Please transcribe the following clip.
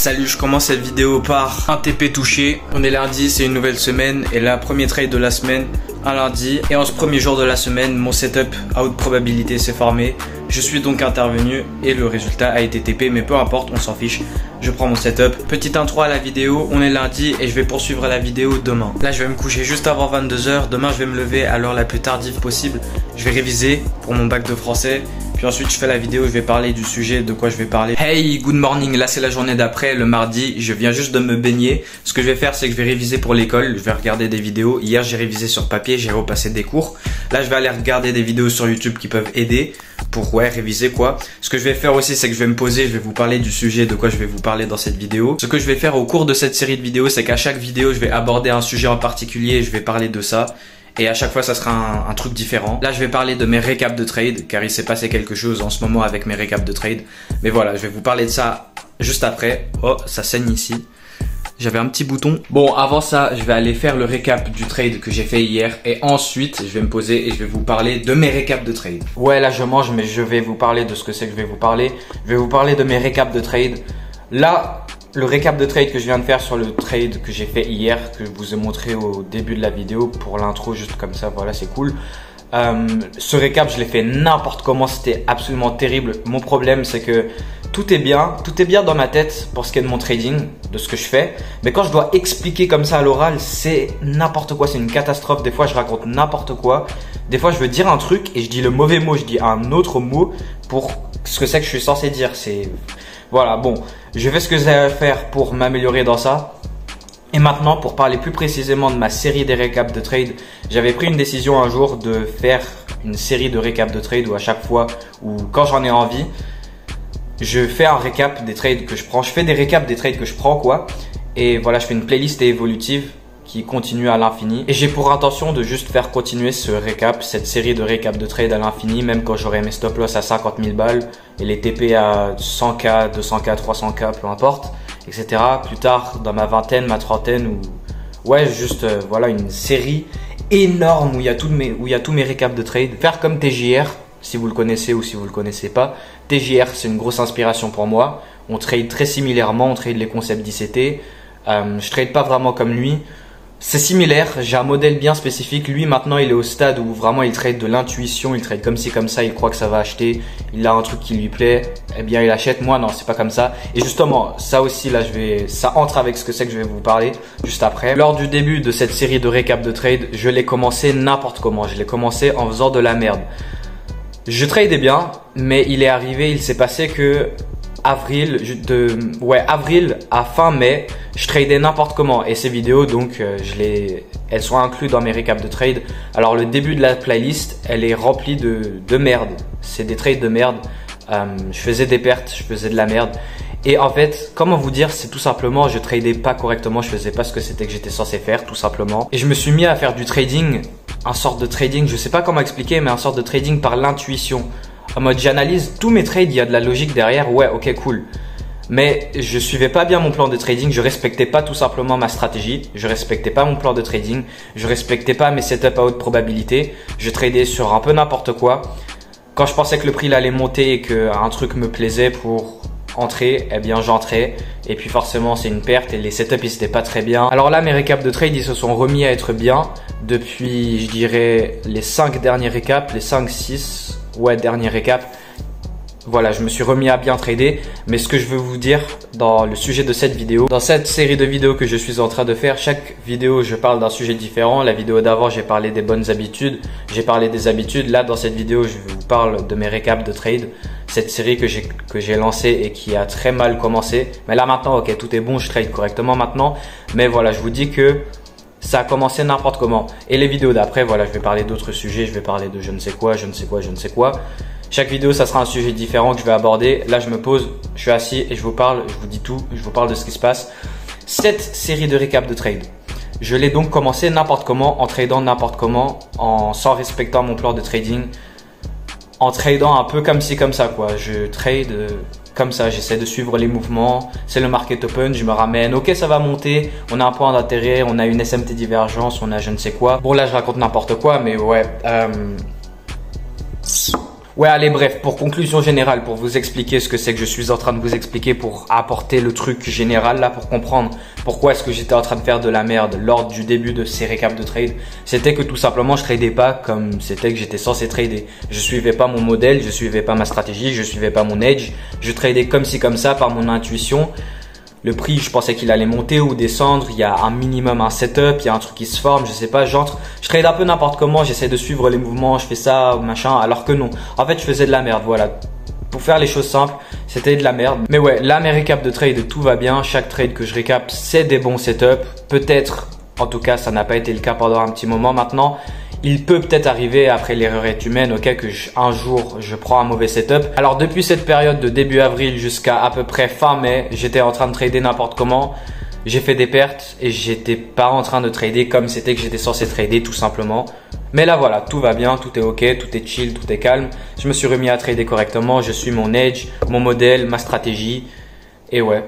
Salut, je commence cette vidéo par un TP touché. On est lundi, c'est une nouvelle semaine et là, premier trade de la semaine, un lundi. Et en ce premier jour de la semaine, mon setup à haute probabilité s'est formé. Je suis donc intervenu et le résultat a été TP, mais peu importe, on s'en fiche. Je prends mon setup. Petite intro à la vidéo, on est lundi et je vais poursuivre la vidéo demain. Là, je vais me coucher juste avant 22 h. Demain, je vais me lever à l'heure la plus tardive possible. Je vais réviser pour mon bac de français. Puis ensuite, je fais la vidéo, je vais parler du sujet, de quoi je vais parler. Hey, good morning, là c'est la journée d'après, le mardi, je viens juste de me baigner. Ce que je vais faire, c'est que je vais réviser pour l'école, je vais regarder des vidéos. Hier, j'ai révisé sur papier, j'ai repassé des cours. Là, je vais aller regarder des vidéos sur YouTube qui peuvent aider pour réviser quoi. Ce que je vais faire aussi, c'est que je vais me poser, je vais vous parler du sujet, de quoi je vais vous parler dans cette vidéo. Ce que je vais faire au cours de cette série de vidéos, c'est qu'à chaque vidéo, je vais aborder un sujet en particulier et je vais parler de ça. Et à chaque fois, ça sera un truc différent. Là, je vais parler de mes récaps de trade, car il s'est passé quelque chose en ce moment avec mes récaps de trade. Mais voilà, je vais vous parler de ça juste après. Oh, ça saigne ici. J'avais un petit bouton. Bon, avant ça, je vais aller faire le récap du trade que j'ai fait hier. Et ensuite, je vais me poser et je vais vous parler de mes récaps de trade. Ouais, là, je mange, mais je vais vous parler de ce que c'est que je vais vous parler. Je vais vous parler de mes récaps de trade. Là, le récap de trade que je viens de faire sur le trade que j'ai fait hier, que je vous ai montré au début de la vidéo pour l'intro, juste comme ça, voilà, c'est cool. Ce récap, je l'ai fait n'importe comment, c'était absolument terrible. Mon problème, c'est que tout est bien dans ma tête pour ce qui est de mon trading, de ce que je fais. Mais quand je dois expliquer comme ça à l'oral, c'est n'importe quoi, c'est une catastrophe. Des fois, je raconte n'importe quoi. Des fois, je veux dire un truc et je dis le mauvais mot, je dis un autre mot pour ce que c'est que je suis censé dire. Voilà, bon, je fais ce que j'ai à faire pour m'améliorer dans ça. Et maintenant, pour parler plus précisément de ma série des récaps de trade, j'avais pris une décision un jour de faire une série de récaps de trade où à chaque fois, ou quand j'en ai envie, je fais un récap des trades que je prends. Je fais des récaps des trades que je prends, quoi. Et voilà, je fais une playlist évolutive qui continue à l'infini. Et j'ai pour intention de juste faire continuer ce récap, cette série de récaps de trade à l'infini, même quand j'aurai mes stop loss à 50 000 balles et les TP à 100K, 200K, 300K, peu importe, etc. Plus tard, dans ma vingtaine, ma trentaine, ou ouais, juste voilà, une série énorme où il y a tous mes récaps de trade. Faire comme TJR, si vous le connaissez ou si vous le connaissez pas. TJR, c'est une grosse inspiration pour moi. On trade très similairement, on trade les concepts d'ICT. Je trade pas vraiment comme lui. C'est similaire, j'ai un modèle bien spécifique. Lui, maintenant, il est au stade où vraiment il trade de l'intuition, il trade comme ci, comme ça, il croit que ça va acheter, il a un truc qui lui plaît, eh bien, il achète. Moi, non, c'est pas comme ça. Et justement, ça aussi, là, ça entre avec ce que c'est que je vais vous parler juste après. Lors du début de cette série de récap de trade, je l'ai commencé n'importe comment. Je l'ai commencé en faisant de la merde. Je tradais bien, mais il s'est passé que avril à fin mai, je tradais n'importe comment et ces vidéos donc elles sont incluses dans mes récaps de trade. Alors le début de la playlist, elle est remplie de merde. C'est des trades de merde. Je faisais des pertes, je faisais de la merde. Et en fait, comment vous dire, c'est tout simplement, je tradais pas correctement, je faisais pas ce que c'était que j'étais censé faire, tout simplement. Et je me suis mis à faire du trading, un sorte de trading, je sais pas comment expliquer, mais un sorte de trading par l'intuition. En mode, j'analyse tous mes trades, il y a de la logique derrière, ouais, ok, cool. Mais je suivais pas bien mon plan de trading, je respectais pas tout simplement ma stratégie, je respectais pas mon plan de trading, je respectais pas mes setups à haute probabilité, je tradais sur un peu n'importe quoi. Quand je pensais que le prix il allait monter et qu'un truc me plaisait pour entrer, eh bien j'entrais et puis forcément c'est une perte et les setups ils étaient pas très bien. Alors là mes récaps de trade ils se sont remis à être bien depuis je dirais les 5 derniers récaps, les 5-6 derniers récaps. Voilà, je me suis remis à bien trader, mais ce que je veux vous dire dans le sujet de cette vidéo, dans cette série de vidéos que je suis en train de faire, chaque vidéo je parle d'un sujet différent. La vidéo d'avant j'ai parlé des bonnes habitudes, j'ai parlé des habitudes. Là dans cette vidéo je vous parle de mes récaps de trade, cette série que j'ai lancée et qui a très mal commencé. Mais là maintenant ok, tout est bon, je trade correctement maintenant, mais voilà, je vous dis que ça a commencé n'importe comment. Et les vidéos d'après, voilà, je vais parler d'autres sujets, je vais parler de je ne sais quoi, je ne sais quoi, je ne sais quoi. Chaque vidéo, ça sera un sujet différent que je vais aborder. Là, je me pose, je suis assis et je vous parle, je vous dis tout, je vous parle de ce qui se passe. Cette série de récaps de trade, je l'ai donc commencé n'importe comment, en tradant n'importe comment, sans respectant mon plan de trading, en tradant un peu comme ci, comme ça, quoi. Je trade comme ça, j'essaie de suivre les mouvements, c'est le market open, je me ramène, ok ça va monter, on a un point d'intérêt, on a une SMT divergence, on a je ne sais quoi. Bon là je raconte n'importe quoi, mais ouais, Ouais, allez, bref, pour conclusion générale, pour vous expliquer ce que c'est que je suis en train de vous expliquer, pour apporter le truc général là, pour comprendre pourquoi est-ce que j'étais en train de faire de la merde lors du début de ces récaps de trade, c'était que tout simplement je tradais pas comme c'était que j'étais censé trader. Je suivais pas mon modèle, je suivais pas ma stratégie, je suivais pas mon edge, je tradais comme ci comme ça par mon intuition. Le prix, je pensais qu'il allait monter ou descendre. Il y a un minimum, un setup, il y a un truc qui se forme, je sais pas, j'entre. Je trade un peu n'importe comment, j'essaie de suivre les mouvements, je fais ça, machin, alors que non. En fait, je faisais de la merde, voilà. Pour faire les choses simples, c'était de la merde. Mais ouais, là, mes récaps de trade, tout va bien. Chaque trade que je récap, c'est des bons setups. Peut-être, en tout cas, ça n'a pas été le cas pendant un petit moment maintenant. Il peut peut-être arriver, après l'erreur est humaine, ok, que un jour je prends un mauvais setup. Alors depuis cette période de début avril jusqu'à à peu près fin mai, j'étais en train de trader n'importe comment. J'ai fait des pertes et j'étais pas en train de trader comme c'était que j'étais censé trader tout simplement. Mais là voilà, tout va bien, tout est ok, tout est chill, tout est calme. Je me suis remis à trader correctement, je suis mon edge, mon modèle, ma stratégie et ouais.